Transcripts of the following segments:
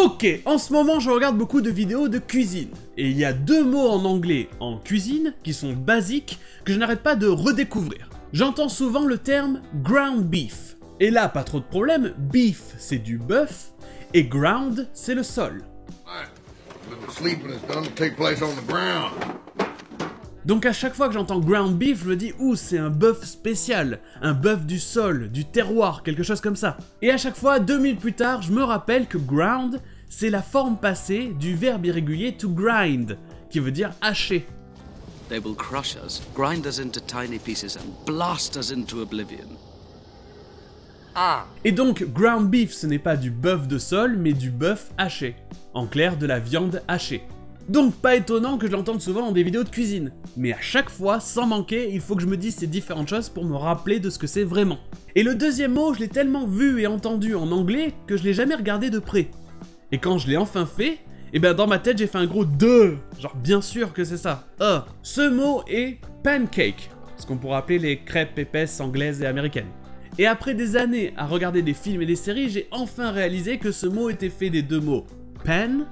Ok, en ce moment je regarde beaucoup de vidéos de cuisine, et il y a deux mots en anglais en cuisine qui sont basiques que je n'arrête pas de redécouvrir. J'entends souvent le terme ground beef, et là pas trop de problème, beef c'est du bœuf, et ground c'est le sol. Donc à chaque fois que j'entends ground beef, je me dis ouh c'est un bœuf spécial, un bœuf du sol, du terroir, quelque chose comme ça. Et à chaque fois, 2 minutes plus tard, je me rappelle que ground, c'est la forme passée du verbe irrégulier to grind, qui veut dire hacher. They will crush us, grind us into tiny pieces and blast us into oblivion. Et donc ground beef ce n'est pas du bœuf de sol, mais du bœuf haché. En clair, de la viande hachée. Donc pas étonnant que je l'entende souvent dans des vidéos de cuisine. Mais à chaque fois, sans manquer, il faut que je me dise ces différentes choses pour me rappeler de ce que c'est vraiment. Et le deuxième mot, je l'ai tellement vu et entendu en anglais que je l'ai jamais regardé de près. Et quand je l'ai enfin fait, et ben dans ma tête j'ai fait un gros DE. Genre bien sûr que c'est ça. Ce mot est pancake, ce qu'on pourrait appeler les crêpes épaisses anglaises et américaines. Et après des années à regarder des films et des séries, j'ai enfin réalisé que ce mot était fait des deux mots pan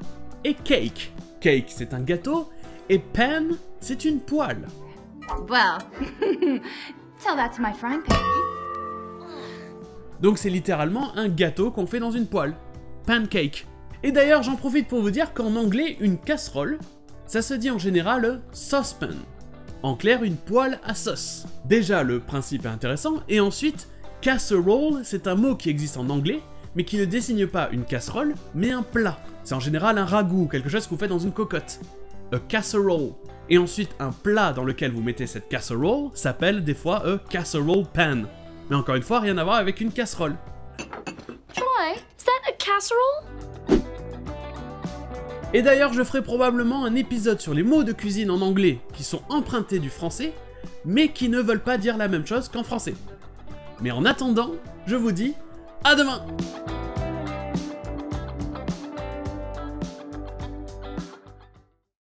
et cake. Cake, c'est un gâteau, et pan, c'est une poêle. Well, tell that to my frying pan. Donc c'est littéralement un gâteau qu'on fait dans une poêle. Pancake. Et d'ailleurs, j'en profite pour vous dire qu'en anglais, une casserole, ça se dit en général saucepan. En clair, une poêle à sauce. Déjà, le principe est intéressant, et ensuite, casserole, c'est un mot qui existe en anglais, mais qui ne désigne pas une casserole, mais un plat. C'est en général un ragoût, quelque chose que vous faites dans une cocotte. A casserole. Et ensuite, un plat dans lequel vous mettez cette casserole s'appelle des fois a casserole pan. Mais encore une fois, rien à voir avec une casserole. Troy, is that a casserole? Et d'ailleurs, je ferai probablement un épisode sur les mots de cuisine en anglais qui sont empruntés du français, mais qui ne veulent pas dire la même chose qu'en français. Mais en attendant, je vous dis à demain!